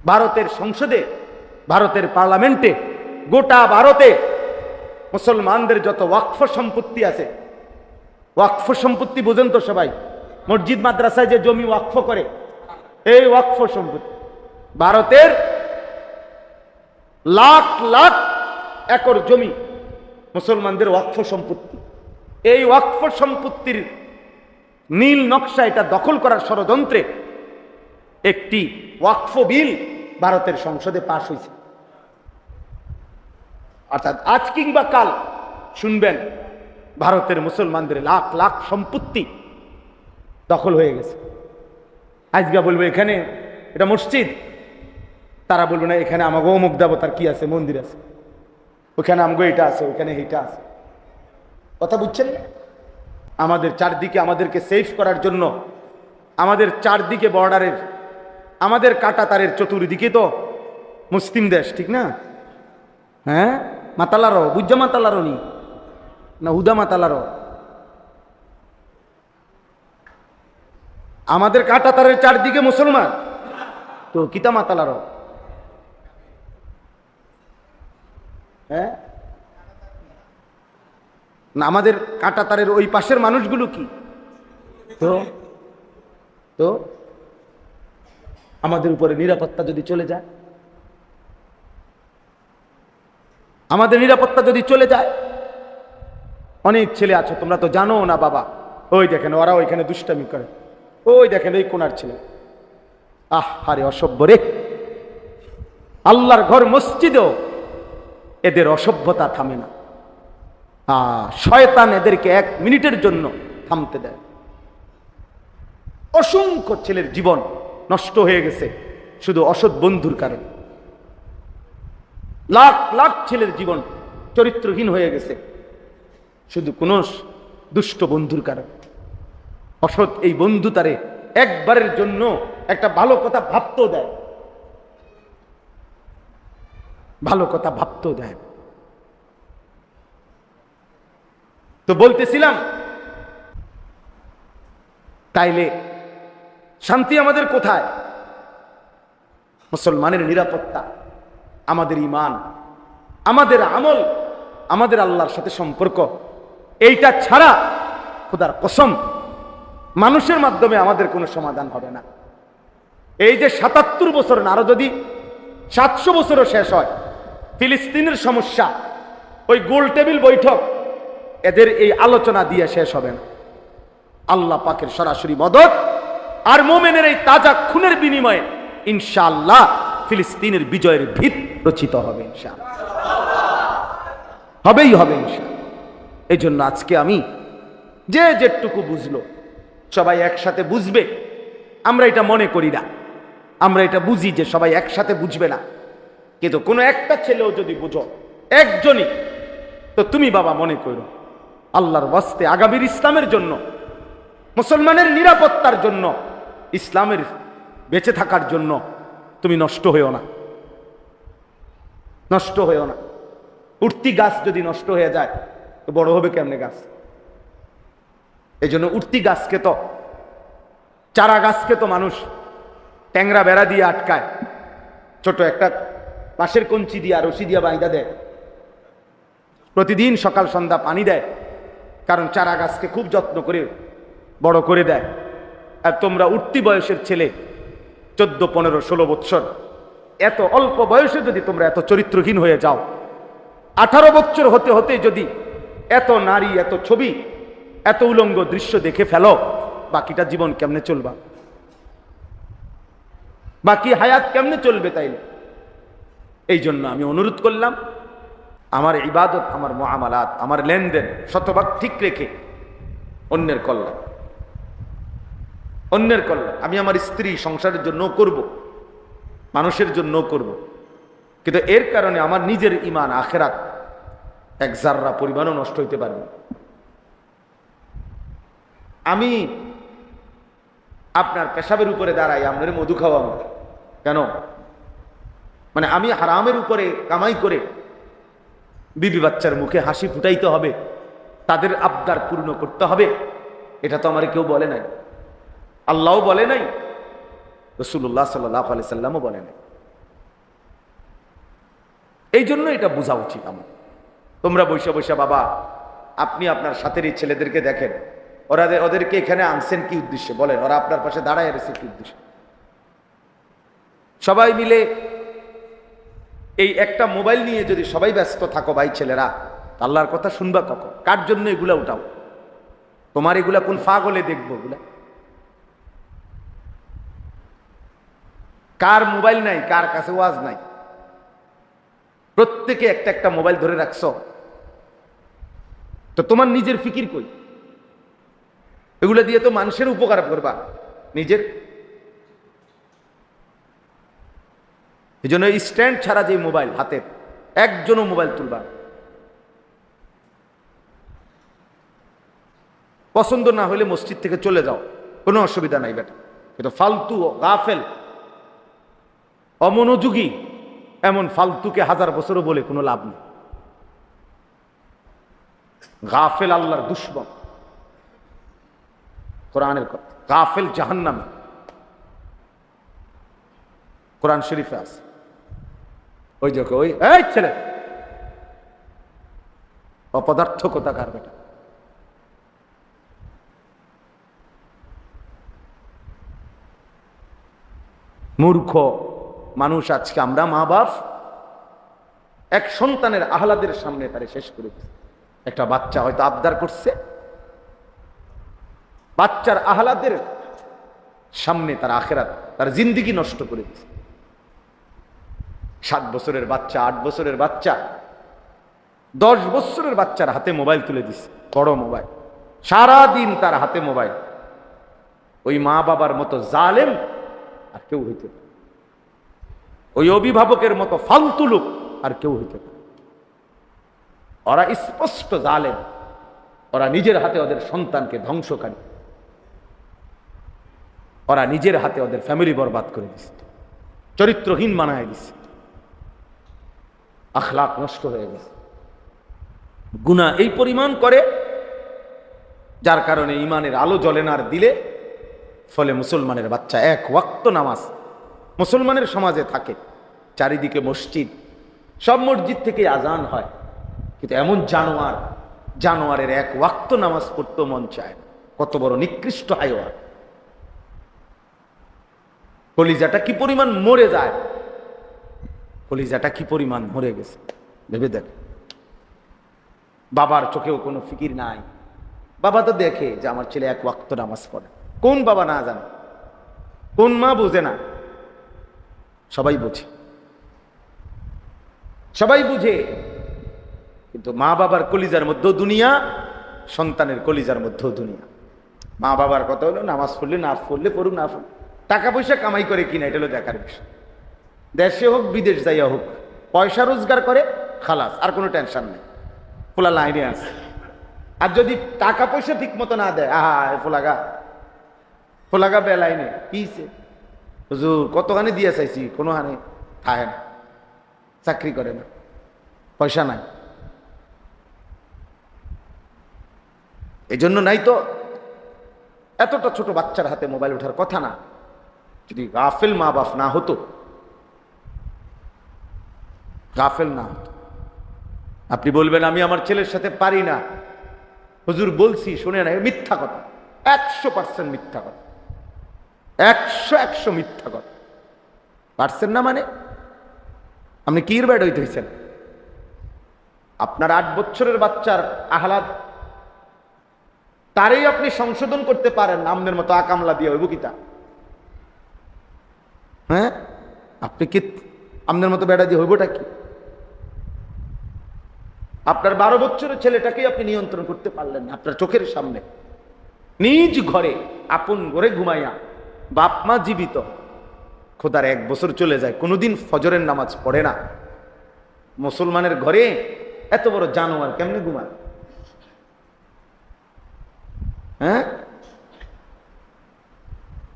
ভারতের সংসদে, ভারতের পার্লামেন্টে, গোটা ভারতে মুসলমানদের যত ওয়াকফ সম্পত্তি আছে, ওয়াকফ সম্পত্তি বোঝেন তো সবাই, মসজিদ মাদ্রাসায় যে জমি ওয়াকফ করে, এই ওয়াকফ সম্পত্তি ভারতের লাখ লাখ একর জমি মুসলমানদের ওয়াকফ সম্পত্তি। এই ওয়াকফ সম্পত্তির নীল নকশা এটা দখল করার ষড়যন্ত্রে একটি ওয়াকফ বিল ভারতের সংসদে পাশ হয়েছে। অর্থাৎ আজ কিংবা কাল শুনবেন ভারতের মুসলমানদের লাখ লাখ সম্পত্তি দখল হয়ে গেছে। আজকে বলবো এখানে এটা মসজিদ, তারা বলবো না এখানে আমাকে অমুক দেবতার কি আছে, মন্দির আছে, ওখানে আমাকে এটা আছে, ওখানে এইটা আছে। কথা বুঝছেন? আমাদের চারদিকে আমাদেরকে সেফ করার জন্য আমাদের চারদিকে বর্ডারের, আমাদের কাটা তারের চতুর্দিকে তো মুসলিম দেশ, ঠিক না? হ্যাঁ, মাতালারো বুঝা, মাতালারো নি না হুদা মাতালারো, আমাদের কাটা তারের চারদিকে মুসলমান তো কিতা মাতালারো। হ্যাঁ না, আমাদের কাটা তারের ওই পাশের মানুষগুলো কি তো তো আমাদের উপরে নিরাপত্তা যদি চলে যায়, আমাদের নিরাপত্তা যদি চলে যায়, অনেক ছেলে আছে তোমরা তো জানো না বাবা, ওই দেখেন ওরা ওইখানে দুষ্টামি করে, ওই দেখেন এই কোনার ছেলে, আরে অসভ্য রে। আল্লাহর ঘর মসজিদেও এদের অসভ্যতা থামে না। শয়তান এদেরকে এক মিনিটের জন্য থামতে দেয়। অসংখ্য ছেলের জীবন নষ্ট হয়ে গেছে শুধু অসৎ বন্ধুর কারণে। লাখ লাখ ছেলের জীবন চরিত্রহীন হয়ে গেছে শুধু কোন দুষ্ট বন্ধুর কারণে। অসৎ এই বন্ধু তারে একবারের জন্য একটা ভালো কথা ভাবতেও দেয়, ভালো কথা ভাবতেও দেয়। তো বলতেছিলাম, তাইলে শান্তি আমাদের কোথায়? মুসলমানের নিরাপত্তা, আমাদের ঈমান, আমাদের আমল, আমাদের আল্লাহর সাথে সম্পর্ক, এইটা ছাড়া খোদার কসম মানুষের মাধ্যমে আমাদের কোনো সমাধান হবে না। এই যে ৭৭ বছর না, আরো যদি ৭০০ বছরও শেষ হয়, ফিলিস্তিনের সমস্যা ওই গোল টেবিল বৈঠক এদের এই আলোচনা দিয়ে শেষ হবে না। আল্লাহ পাকের সরাসরি মদদ আর মোমেনের এই তাজা খুনের বিনিময়ে ইনশাআল্লাহ ফিলিস্তিনের বিজয়ের ভিত রচিত হবে, ইনশাআল্লাহ হবেই হবে ইনশাআল্লাহ। এই জন্য আজকে আমি যে যেটুকু বুঝলো সবাই একসাথে বুঝবে, আমরা এটা মনে করি না, আমরা এটা বুঝি যে সবাই একসাথে বুঝবে না, কিন্তু কোনো একটা ছেলেও যদি বুঝো একজনই, তো তুমি বাবা মনে করো আল্লাহর ওয়াস্তে আগামীর ইসলামের জন্য, মুসলমানের নিরাপত্তার জন্য, ইসলামের বেঁচে থাকার জন্য তুমি নষ্ট হয়েও না, নষ্ট হয়েও না। উঠতি গাছ যদি নষ্ট হয়ে যায় তো বড় হবে কেমনে গাছ? এই জন্য উঠতি গাছকে তো, চারা গাছকে তো মানুষ ট্যাংরা বেড়া দিয়ে আটকায়, ছোট একটা বাঁশের কঞ্চি দিয়ে রশি দিয়ে বাইন্দা দেয়, প্রতিদিন সকাল সন্ধ্যা পানি দেয়, কারণ চারা গাছকে খুব যত্ন করে বড় করে দেয়। আর তোমরা উঠতি বয়সের ছেলে 14, 15, 16 বৎসর, এত অল্প বয়সে যদি তোমরা এত চরিত্রহীন হয়ে যাও, 18 বছর হতে হতে যদি এত নারী, এত ছবি, এত উলঙ্গ দৃশ্য দেখে ফেলো, বাকিটা জীবন কেমনে চলবা? বাকি হায়াত কেমনে চলবে? তাইলে এই জন্য আমি অনুরোধ করলাম, আমার ইবাদত, আমার মুআমালাত, আমার লেনদেন শতভাগ ঠিক রেখে অন্যের কল্যাণ, অন্যের কল্যাণ আমি আমার স্ত্রী সংসারের জন্য করব, মানুষের জন্য করব, কিন্তু এর কারণে আমার নিজের ঈমান আখিরাত এক জাররা পরিমাণও নষ্ট হইতে পারবে না। আমি আপনার পেশাবের উপরে দাঁড়াই, আপনার মধু খাওয়াবো কেন? মানে আমি হারামের উপরে কামাই করে বিবি বাচ্চার মুখে হাসি ফুটাইতে হবে, তাদের আবদার পূর্ণ করতে হবে, এটা তো আমার কেউ বলে নাই, আল্লাহও বলে নাই, রাসূলুল্লাহ সাল্লাল্লাহু আলাইহি সাল্লামও বলে নাই। এই জন্য এটা বোঝা উচিত আমার। তোমরা বৈশা বৈশা বাবা, আপনি আপনার সাথের এই ছেলেদেরকে দেখেন, ওদেরকে এখানে আনছেন কি উদ্দেশ্যে বলেন? ওরা আপনার পাশে দাঁড়ায় রয়েছে কি উদ্দেশ্যে? সবাই মিলে এই একটা মোবাইল নিয়ে যদি সবাই ব্যস্ত থাকো ভাই ছেলেরা, আল্লাহর কথা শুনবা কখন? কার জন্য এগুলা উঠাও? তোমার এগুলা কোন ফাগলে দেখবো? এগুলা কার মোবাইল নাই, কার কাছে ওয়াজ নাই? প্রত্যেকে একটা একটা মোবাইল ধরে রাখছো, তো তোমার নিজের ফিকির কই? এগুলা দিয়ে তো মানুষের উপকার করবা, নিজের। এই জন্য স্ট্যান্ড ছাড়া যে মোবাইল হাতের, একজনও মোবাইল তুলবা। পছন্দ না হলে মসজিদ থেকে চলে যাও, কোনো অসুবিধা নাই বেটা। কিন্তু ফালতু, গাফেল, অমনোযোগী এমন ফালতুকে 1000 বছরও বলে কোনো লাভ নেই। গাফেল আল্লাহর দুশমন, কোরআনের কথা। গাফেল জাহান্নামে, কোরআন শরীফে আছে। ওই যে ওই এই ছেলে অপদার্থ কোথাকার বেটা। মূর্খ মানুষ আজকে আমরা মা বাপ এক সন্তানের আহ্লাদের সামনে তারে শেষ করে দিচ্ছে। একটা বাচ্চা হয়তো আবদার করছে, বাচ্চার আহ্লাদের সামনে তার আখেরাত, তার জিন্দেগি নষ্ট করে দিচ্ছে। 7 বছরের বাচ্চা, 8 বছরের বাচ্চা, 10 বছরের বাচ্চার হাতে মোবাইল তুলে দিচ্ছে, বড় মোবাইল, সারাদিন তার হাতে মোবাইল। ওই মা বাবার মতো জালেম আর কেউ হইতে পারে, ওই অভিভাবকের মতো ফালতু লোক আর কেউ হইতে পারে। ওরা স্পষ্ট জালেম, ওরা নিজের হাতে ওদের সন্তানকে ধ্বংসকারী, ওরা নিজের হাতে ওদের ফ্যামিলি বরবাদ করে দিচ্ছে, চরিত্রহীন বানায় দিচ্ছে, আখলাক নষ্ট হয়ে গেছে। গুনাহ এই পরিমাণ করে যার কারণে ইমানের আলো জ্বলে না আর দিলে, ফলে মুসলমানের বাচ্চা 1 ওয়াক্ত নামাজ মুসলমানের সমাজে থাকে, চারিদিকে মসজিদ, সব মসজিদ থেকে আজান হয়, কিন্তু এমন জানোয়ারের 1 ওয়াক্ত নামাজ পড়তে মন চায়। কত বড় নিকৃষ্ট হাইওয়ান! কলিজাটা কি পরিমাণ মরে যায়, কলিজাটা কি পরিমাণ মরে গেছে ভেবে দেখ। বাবার চোখেও কোনো ফিকির নাই। বাবা তো দেখে যে আমার ছেলে 1 ওয়াক্ত নামাজ পড়ে। কোন বাবা না জানে? কোন মা বোঝে না? সবাই বোঝে, সবাই বুঝে। কিন্তু মা বাবার কলিজার মধ্যেও দুনিয়া, সন্তানের কলিজার মধ্যেও দুনিয়া। মা বাবার কথা হলো নামাজ পড়লে, না পড়লে পড়ুক, না পড়ুক, টাকা পয়সা কামাই করে কিনা এটা হলো দেখার বিষয়। দেশে হোক বিদেশ যাইয়া হোক, পয়সা রোজগার করে, খালাস, আর কোনো টেনশন নেই, পোলা লাইনে আছে। আর যদি টাকা পয়সা ঠিক মতো না দেয়, ফোলাগা বেলাইনে কিছে হুজুর কতখানি দিয়ে চাইছি, কোনো হানে খায় না, চাকরি করে না, পয়সা নাই। এই জন্য নাই তো এতটা ছোট বাচ্চার হাতে মোবাইল ওঠার কথা না। যদি গাফেল মা বাপ না হতো, গাফেল না হতো, আপনি বলবেন আমি আমার ছেলের সাথে পারি না, হুজুর বলছি শুনে না, মিথ্যা কথা, 100% মিথ্যা কথা, 100 মিথ্যা কথা। পারছেন না মানে আপনি কি ব্যাড হইতে হয়েছেন? আপনার 8 বছরের বাচ্চার আহ্লাদ, তারই আপনি সংশোধন করতে পারেন, আমনের মতো আকামলা দিয়ে হইব কিতা? হ্যাঁ, আপনি কি আমনের মতো বেড়া দিয়ে হইবটা কি? আপনার 12 বছরের ছেলেটাকেই আপনি নিয়ন্ত্রণ করতে পারলেন না। আপনার চোখের সামনে নিজ ঘরে, আপন ঘরে ঘুমাইয়া, বাপ মা জীবিত, খোদার 1 বছর চলে যায়, কোনোদিন ফজরের নামাজ পড়ে না। মুসলমানের ঘরে এত বড় জানোয়ার কেমনে ঘুমায়? হ্যাঁ,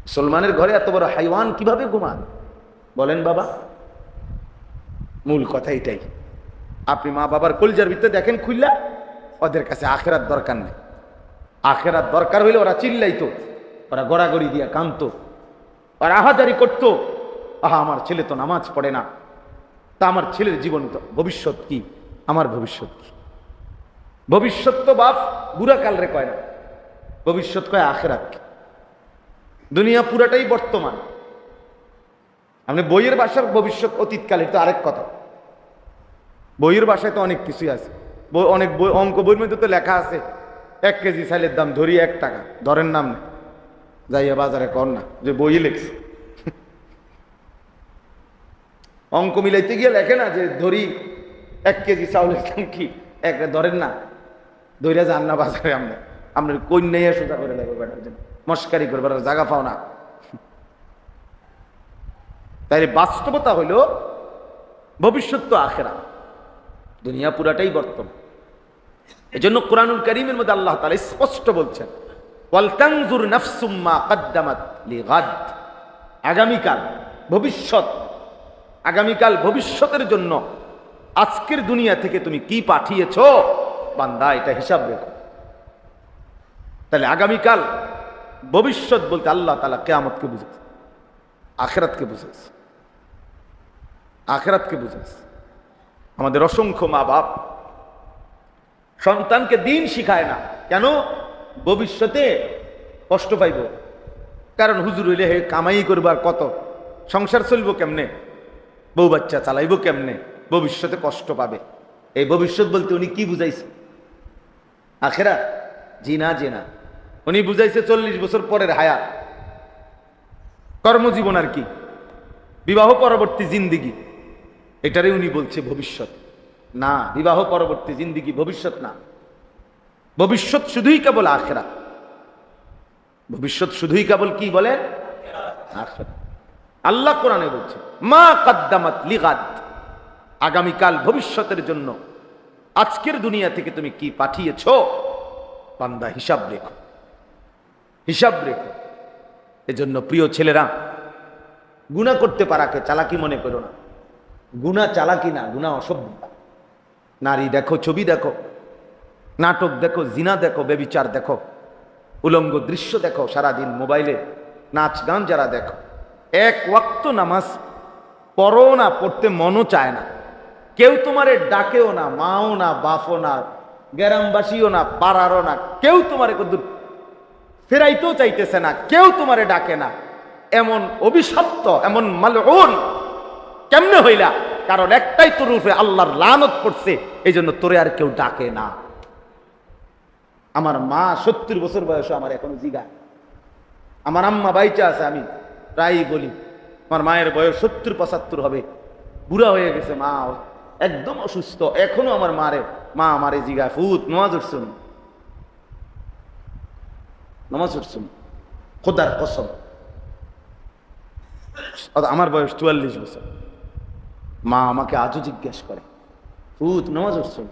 মুসলমানের ঘরে এত বড় হাইওয়ান কিভাবে ঘুমান বলেন বাবা? মূল কথা এটাই। আপনি মা বাবার কলিজার ভিতরে দেখেন খুললা, ওদের কাছে আখেরাত দরকার নেই। আখেরাত দরকার হইলে ওরা চিল্লাইতো, ওরা গড়াগড়ি দিয়া কাঁদতো, ওরা আহাজারি করতো, আহা আমার ছেলে তো নামাজ পড়ে না, তা আমার ছেলের জীবন ভবিষ্যৎ কি, আমার ভবিষ্যৎ কি? ভবিষ্যৎ তো বাপ বুড়া কাল রে কয় না, ভবিষ্যৎ কয় আখেরাত কি। দুনিয়া পুরাটাই বর্তমান। আপনি বইয়ের ভাষার ভবিষ্যৎ অতীতকালে তো আরেক কথা। বইয়ের ভাষায় তো অনেক কিছুই আছে, অনেক বই, অঙ্ক বইয়ের মধ্যে তো লেখা আছে 1 কেজি চালের দাম ধরি 1 টাকা, ধরেন নাম না, যাইয়া বাজারে কর না যে বই লেখছে। অঙ্ক মিলাইতে গিয়ে লেখে না যে ধরি 1 কেজি চাউলের দাম কি, একটা ধরেন না, ধৈর্য যান না বাজারে। আপনার কন্যাইয়া সোজা করে লাগবে বেটার জন্য, মস্কারি করবার জায়গা পাও না। তাই বাস্তবতা হইল ভবিষ্যৎ তো আখেরা, দুনিয়া পুরাটাই বর্তমান। এই জন্য কোরআনুল কারীমের মধ্যে আল্লাহ তাআলা স্পষ্ট বলছেন, ওয়াল তানজুর নাফসুম মা কদ্দামাত লিগাদ। আগামীকাল ভবিষ্যৎ, আগামীকাল ভবিষ্যতের জন্য আজকের দুনিয়া থেকে তুমি কি পাঠিয়েছো বান্দা, এটা হিসাব রেখো। তাহলে আগামীকাল ভবিষ্যৎ বলতে আল্লাহ তাআলা কিয়ামতকে বুঝাচ্ছে, আখিরাতকে বুঝাচ্ছে, আখিরাতকে বুঝাচ্ছে। আমাদের অসংখ্য মা বাপ সন্তানকে দিন শিখায় না, কেন? ভবিষ্যতে কষ্ট পাইব। কারণ হুজুর হইলে হে কামাই করবার কত, সংসার চলবো কেমনে, বউ বাচ্চা চালাইব কেমনে, ভবিষ্যতে কষ্ট পাবে। এই ভবিষ্যৎ বলতে উনি কি বুঝাইছে? আখেরা? জি না, জি না। উনি বুঝাইছে 40 বছর পরের হায়াত, কর্মজীবন আর কি, বিবাহ পরবর্তী জিন্দিগি, এটারে উনি বলছে ভবিষ্যৎ। না, বিবাহ পরবর্তী জিন্দিগি ভবিষ্যৎ না। ভবিষ্যৎ শুধুই কেবল আখেরা। ভবিষ্যৎ শুধুই কেবল কি বলে? আখেরা। আল্লাহ কোরআনে বলছে মা কদ্দামাত লিগাদ, আগামীকাল ভবিষ্যতের জন্য আজকের দুনিয়া থেকে তুমি কি পাঠিয়েছো বান্দা, হিসাব রেখো, হিসাব রেখো। এজন্য প্রিয় ছেলেরা, গুনাহ করতে পারাকে চালাকি মনে করো না। গুনাহ চালাকি না, গুনাহ অসভ্যতা। নারী দেখো, ছবি দেখো, নাটক দেখো, জিনা দেখো, ব্যভিচার দেখো, উলঙ্গ দৃশ্য দেখো, সারাদিন মোবাইলে নাচ গান যারা দেখো, এক ওয়াক্ত নামাজ পড়ো না, পড়তে মনও চায় না। কেউ তোমারে ডাকেও না, মাও না, বাপও না, গ্রামবাসীও না, পাড়ারও না, কেউ তোমারে কদ্দুর ফেরাইতেও চাইতেছে না, কেউ তোমারে ডাকে না। এমন অভিশপ্ত, এমন মালউন কেমনে হইলা? কারণ একটাই তোর রূপে আল্লাহর লানত পড়ছে, এই জন্য তোরে আর কেউ ডাকে না। আমার মা 70 বছর বয়সে আমার এখনো জিগায়, আমার আম্মা বাইচা আছে, আমি প্রায়ই বলি আমার মায়ের বয়স 70-75 হবে, বুড়া হয়ে গেছে, মা একদম অসুস্থ, এখনো আমার মা আমারে জিগায়, ফুত নামাজ উঠছুন, নামাজ উঠছুন, খোদার কসম। আমার বয়স 44 বছর, মা আমাকে আজও জিজ্ঞেস করে, ফুত নামাজ উঠছুন,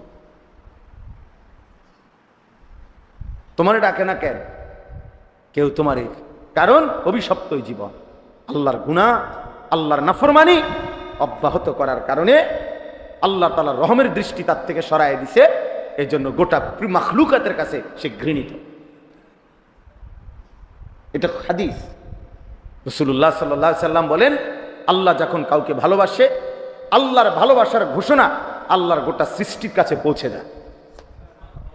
তোমারে ডাকে না কেন? কেউ তোমারে, কারণ অভিশপ্তই জীবন, আল্লাহর গুনাহ, আল্লাহর নাফরমানি অব্যাহত করার কারণে আল্লাহ তাআলার রহমের দৃষ্টি তার থেকে সরায় দিছে। এই জন্য গোটা মাখলুকাতের কাছে সে ঘৃণিত। এটা হাদিস। রাসূলুল্লাহ সাল্লাল্লাহু আলাইহি সাল্লাম বলেন, আল্লাহ যখন কাউকে ভালোবাসে, আল্লাহর ভালোবাসার ঘোষণা আল্লাহর গোটা সৃষ্টির কাছে পৌঁছে দেয়,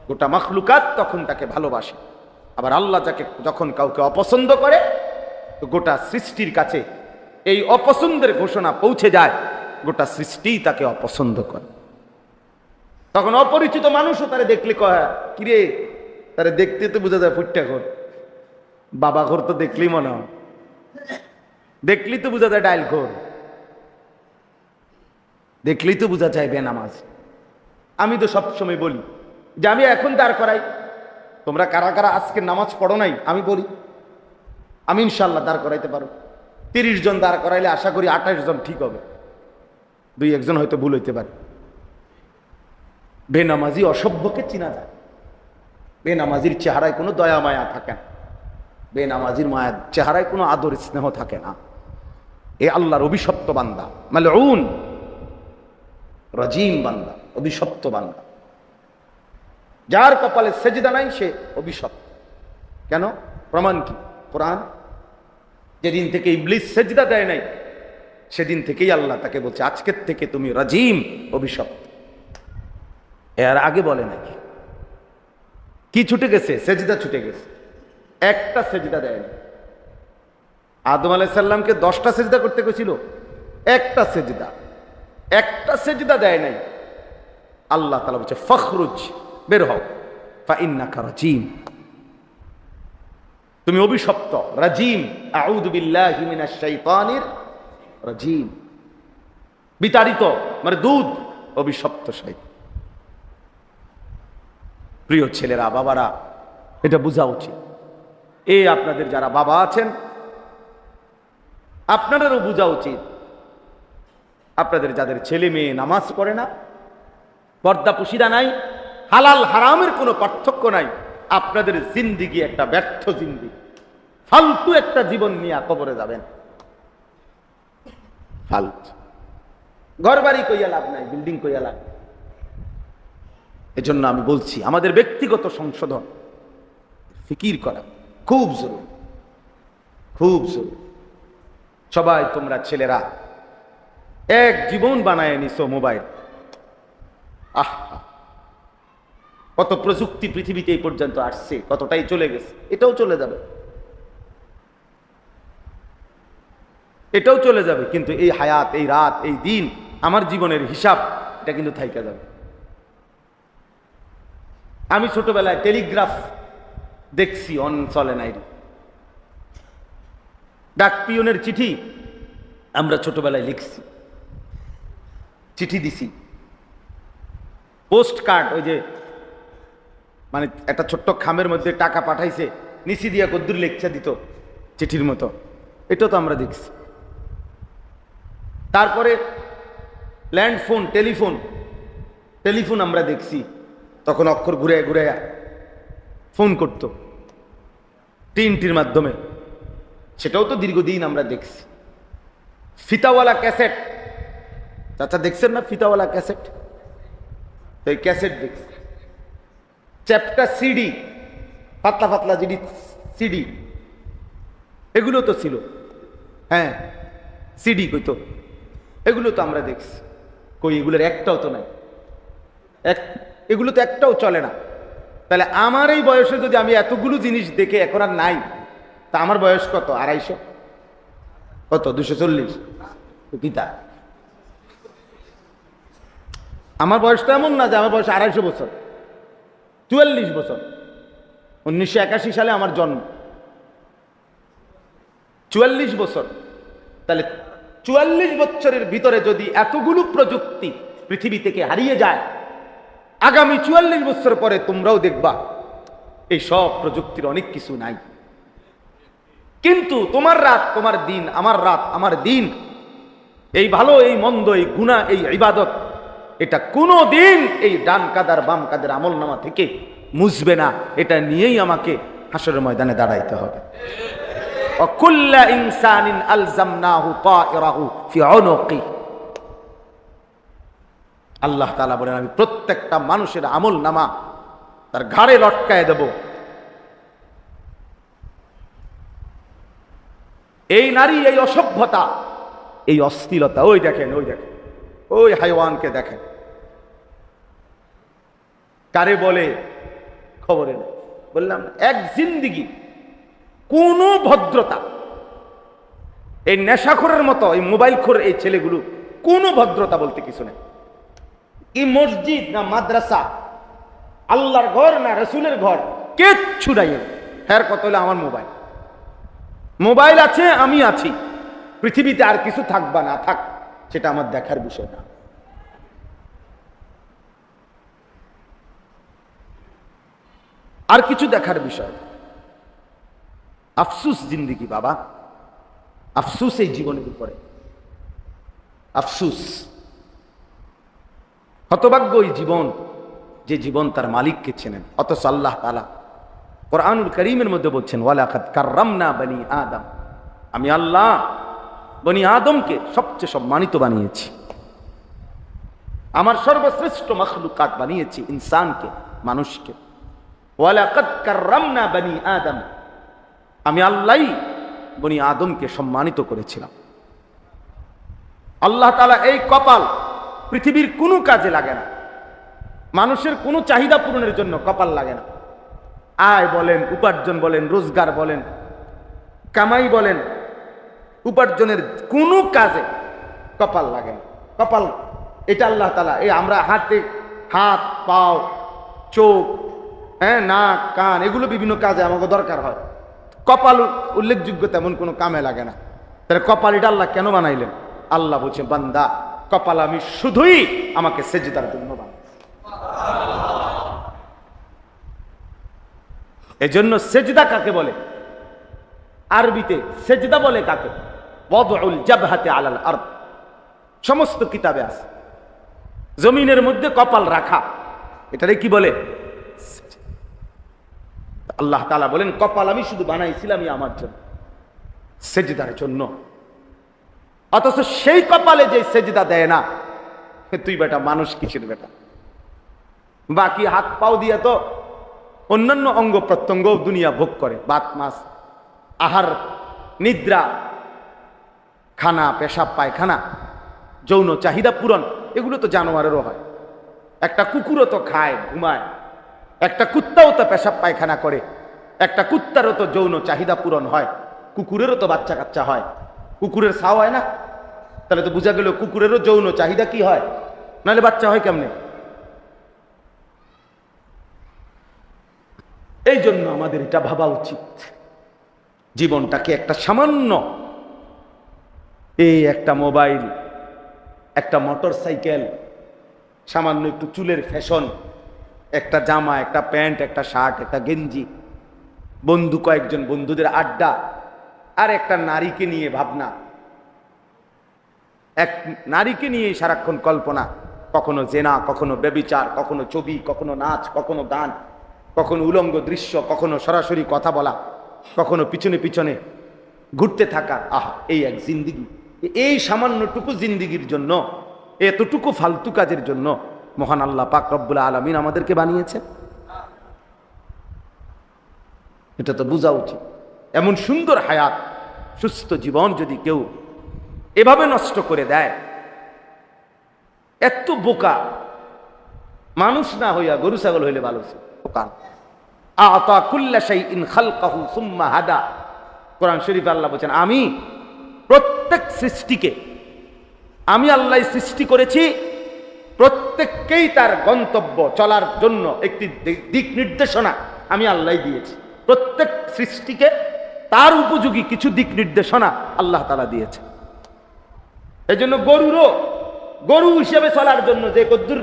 গোটা মাখলুকাত তখন তাকে ভালোবাসে। আবার আল্লাহ যখন কাউকে অপছন্দ করে, তো গোটা সৃষ্টির কাছে এই অপছন্দের ঘোষণা পৌঁছে যায়, গোটা সৃষ্টি তাকে অপছন্দ করে। তখন অপরিচিত মানুষও তারে দেখলে কয়, কিরে, তারে দেখতে তো বোঝা যায় ফুটটা ঘর, বাবা ঘর তো দেখলি মনে হয়, দেখলি তো বোঝা যায় ডাইল ঘর, দেখলেই তো বোঝা যায় বেনামাজ। আমি তো সবসময় বলি যে আমি এখন দাঁড় করাই, তোমরা কারা কারা আজকে নামাজ পড়ো নাই আমি বলি, আমি ইনশাল্লাহ দাঁড় করাইতে পারো। 30 জন দাঁড় করাইলে আশা করি 28 জন ঠিক হবে, 2-1 জন হয়তো ভুল হইতে পারে। বেনামাজি অসভ্যকে চিনা যায়, বেনামাজির চেহারায় কোনো দয়া মায়া থাকে না, বেনামাজির মায়ের চেহারায় কোনো আদর স্নেহ থাকে না। এ আল্লাহর অভিশপ্ত বান্দা, মালউন রাজিম বান্দা, অভিশপ্ত বান্দা। যার কপালে সেজদা নাই সে অভিশপ্ত। কেন? প্রমাণ কি? কোরআন। যেদিন থেকে ইবলিস সেজদা দেয় নাই, সেদিন থেকেই আল্লাহ তাকে বলছে আজকের থেকে তুমি রাজিম, অভিশপ্ত। এর আগে বলে নাকি? কি ছুটে গেছে? সেজদা ছুটে গেছে, একটা সেজদা দেয়নি। আদম আলাইহিস সালামকে 10টা সেজদা করতে গেছিল, একটা সেজদা দেয় নাই। আল্লাহ তাআলা বলছে ফখরুজ, বের হও, ফাইন্নাকা রাজিম, তুমি অভিশপ্ত, রাজিম। আউযু বিল্লাহি মিনাশ শাইতানির রাজিম, বিতাড়িত মানে দুধ, অভিশপ্ত শয়তান। প্রিয় ছেলেরা, বাবারা, এটা বোঝা উচিত। এই আপনাদের যারা বাবা আছেন, আপনাদেরও বোঝা উচিত, আপনাদের যাদের ছেলে মেয়ে নামাজ পড়ে না, পর্দা পুশিদা নাই, হালাল হারামের কোনো পার্থক্য নাই, আপনাদের জিন্দিগি একটা ব্যর্থ জিন্দিগি, ফালতু একটা জীবন নিয়ে কবরে যাবেন। ফালতু ঘর বাড়ি কইয়া লাভ নাই, বিল্ডিং কইয়া লাভ। এজন্য আমি বলছি আমাদের ব্যক্তিগত সংশোধন, ফিকির করা খুব জরুরি, খুব জরুরি। সবাই তোমরা ছেলেরা এক জীবন বানায় নিছো মোবাইল। কত প্রযুক্তি পৃথিবীতে এই পর্যন্ত আসছে, কতটাই চলে গেছে, এটাও চলে যাবে, এটাও চলে যাবে। কিন্তু এই হায়াত, এই রাত, এই দিন, আমার জীবনের হিসাব, এটা কিন্তু থাইকা যাবে। আমি ছোটবেলায় টেলিগ্রাফ দেখছি, অন চলে নাই। ডাক পিয়নের চিঠি আমরা ছোটবেলায় লিখছি, চিঠি দিছি। পোস্ট কার্ড, ওই যে মানে একটা ছোট্ট খামের মধ্যে টাকা পাঠাইছে, নিচি দিয়া কদ্দুর লেখা দিত চিঠির মতো, এটাও তো আমরা দেখছি। তারপরে ল্যান্ডফোন, টেলিফোন আমরা দেখছি, তখন অক্ষর ঘুরে ঘুরে ফোন করতো টিনটির মাধ্যমে, সেটাও তো দীর্ঘদিন আমরা দেখছি। ফিতাওয়ালা ক্যাসেট, চাচা দেখছেন না ফিতাওয়ালা ক্যাসেট? এই ক্যাসেট দেখছি। চ্যাপ্টার সিডি, পাতলা পাতলা জিডি সিডি, এগুলো তো ছিল। হ্যাঁ, সিডি কইতো, এগুলো তো আমরা দেখছি। কই এগুলোর একটাও তো নাই, এগুলো তো একটাও চলে না। তাহলে আমার এই বয়সে যদি আমি এতগুলো জিনিস দেখে এখন আর নাই, তা আমার বয়স কত? 250, কত 240 পিতা। আমার বয়স তো এমন না যে আমার বয়স 250 বছর, 44 বছর। 1981 সালে আমার জন্ম, 44 বছর। তাহলে 44 বছরের ভিতরে যদি এতগুলো প্রযুক্তি পৃথিবী থেকে হারিয়ে যায়, আগামী 44 বছর পরে তোমরাও দেখবা এই সব প্রযুক্তির অনেক কিছু নাই। কিন্তু তোমার রাত তোমার দিন, আমার রাত আমার দিন, এই ভালো এই মন্দ, এই গুনাহ, এই ইবাদত, এটা কোনো দিন এই ডান কাদার বাম কাদের আমল নামা থেকে মুছবে না। এটা নিয়েই আমাকে হাসরের ময়দানে দাঁড়াইতে হবে। ওয়াকুল্লা ইনসানিন আলজামনাহু তায়রাহু ফি উনুকি। আল্লাহ তাআলা বলেন, আমি প্রত্যেকটা মানুষের আমল নামা তার ঘাড়ে লটকায় দেব। এই নারী, এই অসভ্যতা, এই অশ্লীলতা, ওই দেখেন, ওই হাইওয়ানকে দেখেন, কারে বলে খবরে নেই। বললাম এক জিন্দিগি, কোনো ভদ্রতা, এই নেশাখোরের মতো এই মোবাইল খোর এই ছেলেগুলো, কোনো ভদ্রতা বলতে কিছু নেই। কি মসজিদ না মাদ্রাসা, আল্লাহর ঘর না রসুলের ঘর, কিচ্ছু নাই। হ্যাঁ, কত হলে আমার মোবাইল আছে, আমি আছি, পৃথিবীতে আর কিছু থাকবা না থাক, সেটা আমার দেখার বিষয় না। আর কিছু দেখার বিষয়। আফসুস জিন্দিগি বাবা, আফসুস এই জীবনের উপরে, আফসুস। হতভাগ্য ওই জীবন, যে জীবন তার মালিককে চেনেন। অথচ আল্লাহ তাআলা কোরআনুল কারীমের মধ্যে বলছেন, ওয়ালাকাদ কাররামনা বনি আদম, আমি আল্লাহ বনি আদমকে সবচেয়ে সম্মানিত বানিয়েছি, আমার সর্বশ্রেষ্ঠ মাখলুকাত বানিয়েছি ইনসানকে, মানুষকে। ওয়ালাকাদ কাররামনা বনি আদম, আমি আল্লাহই বনি আদমকে সম্মানিত করেছিলাম। আল্লাহ তাআলা এই কপাল পৃথিবীর কোনো কাজে লাগে না, মানুষের কোনো চাহিদা পূরণের জন্য কপাল লাগে না। আয় বলেন, উপার্জন বলেন, রোজগার বলেন, কামাই বলেন, উপার্জনের কোনো কাজে কপাল লাগে না। কপাল এটা আল্লাহ তাআলা, এই আমরা হাত পাও চোখ নাক কান এগুলো বিভিন্ন কাজে আমাকে দরকার হয়, কপাল উল্লেখযোগ্য তেমন কোনো কামে লাগে না। তাহলে কপাল এটা আল্লাহ কেন বানাইলেন? আল্লাহ বলছে, বান্দা কপাল আমি শুধুই আমাকে সেজদার জন্য বানাই। এজন্য সেজদা কাকে বলে? আরবিতে সেজদা বলে কাকে? ওয়াদউল জাবহাতি আলাল আরদ, সমস্ত কিতাবে আছে। জমিনের মধ্যে কপাল রাখা, এটারে কি বলে? আল্লাহ তাআলা বলেন, কপাল আমি শুধু বানাইছিলাম আমার জন্য, সেজদার জন্য। অথচ সেই কপালে যে সেজদা দেয় না, তুই বেটা মানুষ কিসের বেটা? বাকি হাত পাও দিয়ে তো অন্যান্য অঙ্গ প্রত্যঙ্গ দুনিয়া ভোগ করে, বাত মাস, আহার, নিদ্রা, খানা, পেশাব পায়খানা, যৌন চাহিদা পূরণ, এগুলো তো জানোয়ারেরও হয়। একটা কুকুরও তো খায়, ঘুমায়, একটা কুত্তাও তো পেশাব পায়খানা করে, একটা কুত্তারও তো যৌন চাহিদা পূরণ হয়, কুকুরেরও তো বাচ্চা কাচ্চা হয়, কুকুরের ছাও হয় না? তাহলে তো বোঝা গেল কুকুরেরও যৌন চাহিদা কি হয়, নাহলে বাচ্চা হয় কেমনে? এই জন্য আমাদের এটা ভাবা উচিত, জীবনটাকে একটা সামান্য, এই একটা মোবাইল, একটা মোটর সাইকেল, সামান্য একটু চুলের ফ্যাশন, একটা জামা, একটা প্যান্ট, একটা শার্ট, একটা গেঞ্জি, বন্ধু কয়েকজন বন্ধুদের আড্ডা, আর একটা নারীকে নিয়ে ভাবনা, এক নারীকে নিয়ে সারাক্ষণ কল্পনা, কখনো জেনা, কখনো ব্যভিচার, কখনো ছবি, কখনো নাচ, কখনো গান, কখনো উলঙ্গ দৃশ্য, কখনো সরাসরি কথা বলা, কখনো পিছনে পিছনে ঘুরতে থাকা। আহা, এই এক জিন্দিগি। এই সামান্যটুকু জিন্দিগির জন্য, এতটুকু ফালতু কাজের জন্য মহান আল্লাহ পাক রব্বুল আলামিন আমাদেরকে বানিয়েছেন। এটা তো বোঝা উচিত। এমন সুন্দর হায়াত, সুস্থ জীবন যদি কেউ এভাবে নষ্ট করে দেয়, এত বোকা মানুষ না হইয়া গরু ছাগল হইলে ভালো ছিল। আতা কুল্লা শাইইন খালকাহু সুম্মা হাদা। কোরআন শরীফে আল্লাহ বলেন, আমি প্রত্যেক সৃষ্টিকে, আমি আল্লাহ সৃষ্টি করেছি, প্রত্যেককেই তার গন্তব্য চলার জন্য একটি দিক নির্দেশনা আমি আল্লাহ দিয়েছি। প্রত্যেক সৃষ্টিকে তার উপযোগী কিছু দিক নির্দেশনা আল্লাহ তাআলা দিয়েছে। এই জন্য গরু হিসেবে চলার জন্য যে কদ্দুর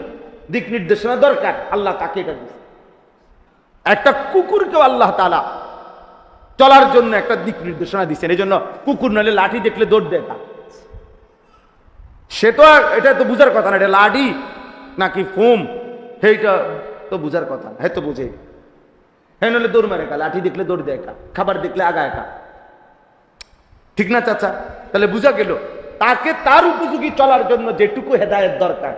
দিক নির্দেশনা দরকার, আল্লাহ তাকে এটা দিয়েছে। একটা কুকুরকেও আল্লাহ তাআলা চলার জন্য একটা দিক নির্দেশনা দিচ্ছেন। এই জন্য কুকুর নাহলে লাঠি দেখলে দৌড় দেয়, সে তো এটা তো বুঝার কথা না, এটা লাঠি নাকি ফোম, সেইটা তো বুঝার কথা না, হ্যাঁ তো বুঝে, হ্যাঁ নাহলে দৌড় মারে, লাঠি দেখলে দৌড় দেয়, খাবার দেখলে আগায়, ঠিক না চাচা? তাহলে বুঝা গেল তাকে তার উপযোগী চলার জন্য যেটুকু হেদায়েত দরকার,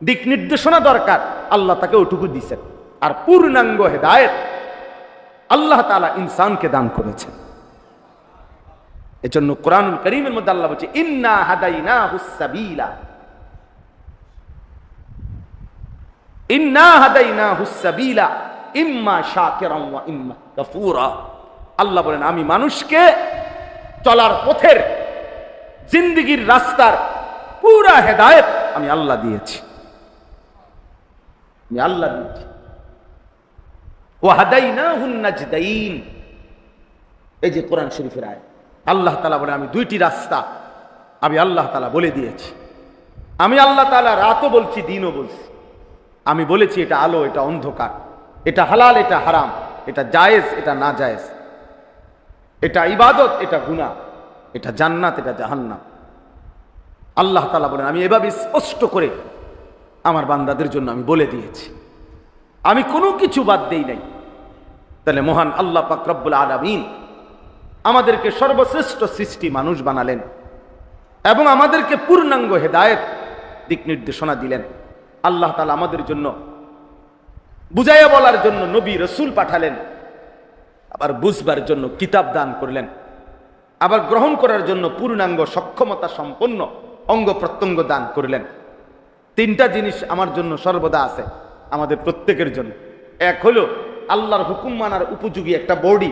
দিক নির্দেশনা দরকার, আল্লাহ তাকে ওটুকু দিচ্ছেন। আর পূর্ণাঙ্গ হেদায়েত আল্লাহ তাআলা ইনসানকে দান করেছেন। এজন্য কোরআনুল কারীমের মধ্যে আল্লাহ বলছে, ইন্না হাদাইনাহুস সাবিলা, ইন্না হাদাইনাহুস সাবিলা ইম্মা শাকিরান ওয়া ইম্মা কাফুরা। আল্লাহ বলেন, আমি মানুষকে চলার পথের, জিন্দেগীর রাস্তার পুরা হেদায়েত আমি আল্লাহ দিয়েছি, আমি আল্লাহ দিয়েছি। ওয়া হাদাইনাহুন নাজদাইন, এই যে কোরআন শরীফের আয়াত, আল্লাহ তাআলা বলে, আমি দুইটি রাস্তা আমি আল্লাহ তাআলা বলে দিয়েছি। আমি আল্লাহ তাআলা রাতও বলছি, দিনও বলছি। আমি বলেছি এটা আলো, এটা অন্ধকার, এটা হালাল, এটা হারাম, এটা জায়েজ, এটা না জায়েজ, এটা ইবাদত, এটা গুনাহ, এটা জান্নাত, এটা জাহান্নাম। আল্লাহ তাআলা বলেন, আমি এভাবে স্পষ্ট করে আমার বান্দাদের জন্য আমি বলে দিয়েছি, আমি কোনো কিছু বাদ দেই নাই। তাহলে মহান আল্লাহ পাক রব্বুল আলামিন আমাদেরকে সর্বশ্রেষ্ঠ সৃষ্টি মানুষ বানালেন এবং আমাদেরকে পূর্ণাঙ্গ হেদায়েত দিক নির্দেশনা দিলেন। আল্লাহ তাআলা আমাদের জন্য বুঝাইয়া বলার জন্য নবী রাসূল পাঠালেন, আবার বুঝবার জন্য কিতাব দান করলেন, আবার গ্রহণ করার জন্য পূর্ণাঙ্গ সক্ষমতা সম্পন্ন অঙ্গ প্রত্যঙ্গ দান করলেন। তিনটা জিনিস আমার জন্য সর্বদা আছে, আমাদের প্রত্যেকের জন্য। এক হলো আল্লাহর হুকুম মানার উপযোগী একটা বডি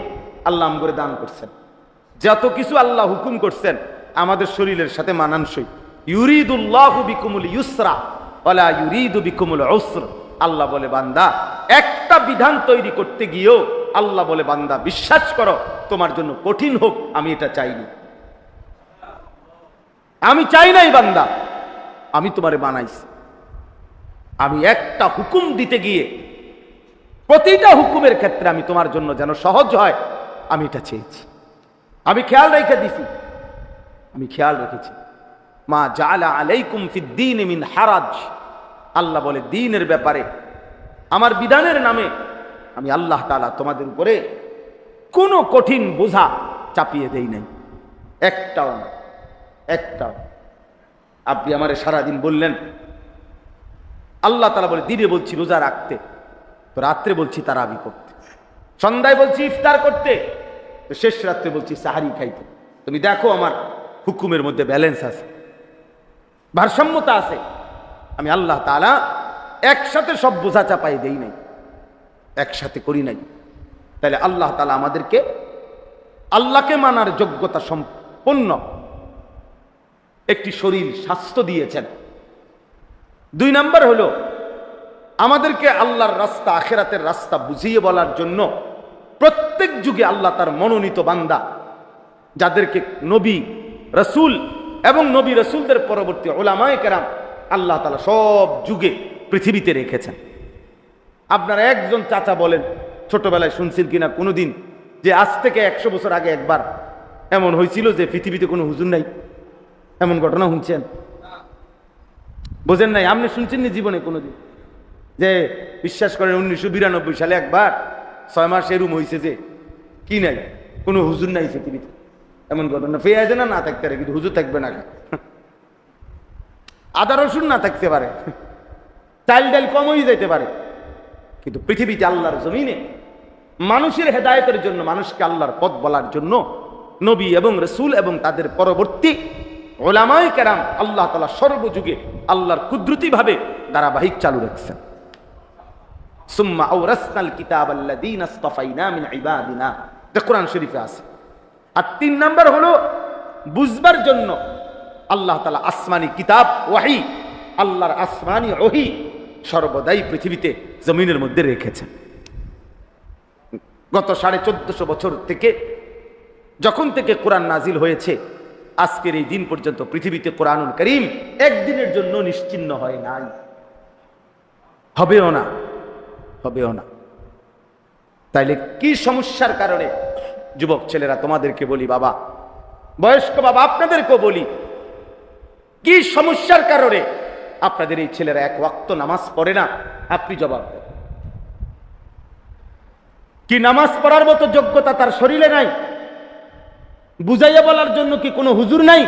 আল্লাহ আমগরে দান করছেন। যত কিছু আল্লাহ হুকুম করছেন আমাদের শরীরের সাথে মানানসই। ইউরিদুল্লাহু বিকুমুল ইউসরা ওয়ালা ইউরিদু বিকুমুল উসর। আল্লাহ বলে বান্দা, একটা বিধান তৈরি করতে গিয়েও আল্লাহ বলে বান্দা বিশ্বাস করো তোমার জন্য কঠিন হোক আমি এটা চাইনি। আমি চাই নাই বান্দা, আমি তোমারে বানাইছি। আমি একটা হুকুম দিতে গিয়ে প্রতিটা হুকুমের ক্ষেত্রে আমি তোমার জন্য যেন সহজ হয় আমি এটা চেয়েছি। আমি খেয়াল রেখে দিছি, আমি খেয়াল রেখেছি। মা জাআলা আলাইকুম ফিদ্দীন মিন হারাজ। আল্লাহ বলে দ্বীনের ব্যাপারে আমার বিধানের নামে আমি আল্লাহ তাআলা তোমাদের উপরে কোনো কঠিন বোঝা চাপিয়ে দেই নাই, একটাও না, একটাও। আপনি আমারে সারাদিন বললেন, আল্লাহ তাআলা বলে দিনে বলছি রোজা রাখতে, তো রাত্রে বলছি তারাবি করতে, সন্ধ্যায় বলছি ইফতার করতে, তো শেষ রাত্রে বলছি সাহারি খাইতে। তুমি দেখো আমার হুকুমের মধ্যে ব্যালেন্স আছে, ভারসাম্যতা আছে। আমি আল্লাহ তাআলা একসাথে সব বোঝা চাপাই দেই নাই, একসাথে করি নাই। তাহলে আল্লাহ তাআলা আমাদেরকে আল্লাহকে মানার যোগ্যতা সম্পন্ন একটি শরীর স্বাস্থ্য দিয়েছেন। 2 নাম্বার হলো আমাদেরকে আল্লাহর রাস্তা, আখিরাতের রাস্তা বুঝিয়ে বলার জন্য প্রত্যেক যুগে আল্লাহ তার মনোনীত বান্দা, যাদেরকে নবী রসুল এবং নবী রসুলদের পরবর্তী উলামায়ে কেরাম আল্লাহ তাআলা সব যুগে পৃথিবীতে রেখেছেন। আপনারা একজন চাচা বলেন, ছোটবেলায় শুনছেন কিনা কোনোদিন যে আজ থেকে 100 বছর আগে একবার এমন হয়েছিল যে পৃথিবীতে কোনো হুজুর নাই? এমন ঘটনা শুনছেন? বোঝেন নাই? আপনি শুনছেন না জীবনে কোনোদিন যে বিশ্বাস করেন 1992 সালে একবার 6 মাস এরম হয়েছে যে কি নাই, কোনো হুজুর নাই পৃথিবীতে? এমন ঘটনা পেয়ে যায় না? না থাকতে পারে, কিন্তু হুজুর থাকবে না। আদা রসুন না থাকতে পারে, চাল ডাল কম হয়ে যেতে পারে, কিন্তু পৃথিবীতে আল্লাহর জমিনে মানুষের হেদায়েতের জন্য, মানুষকে আল্লাহর পথ বলার জন্য নবী এবং রসুল এবং তাদের পরবর্তী উলামায়ে কেরাম আল্লাহ তাআলা সর্বযুগে আল্লাহর কুদরতি ভাবে ধারাবাহিক চালু রাখছেন। সুম্মা আওরাসনাল কিতাবাল্লাযীনা ইসতাফাইনা মিন ইবাদিনা, এটা কোরআন শরীফে আছে। আর 3 নাম্বার হলো বুঝবার জন্য আল্লাহ তাআলা আসমানি কিতাব ওয়াহি, আল্লাহর আসমানি ওহী সর্বদাই পৃথিবীতে জমিনের মধ্যে রেখেছেন। গত 1450 বছর থেকে যখন থেকে কোরআন নাজিল হয়েছে আজকের এই দিন পর্যন্ত পৃথিবীতে কোরআনুল কারীম একদিনের জন্য নিশ্চিহ্ন হয় নাই, হবেও না, হবেও না। তাইলে কি সমস্যার কারণে, যুবক ছেলেরা তোমাদেরকে বলি, বাবা বয়স্ক বাবা আপনাদেরকেও বলি, কি সমস্যার কারণে আপনাদের এই ছেলেরা 1 ওয়াক্ত নামাজ পড়ে না? আপনি জবাব দেন। কি নামাজ পড়ার মতো যোগ্যতা তার শরীরে নাই? বুঝাইয়া বলার জন্য কি কোনো হুজুর নাই?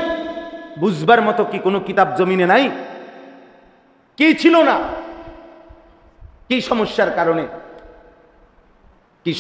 বুঝবার মতো কি কোনো কিতাব জমিনে নাই? কি ছিল না? কি সমস্যার কারণে? কি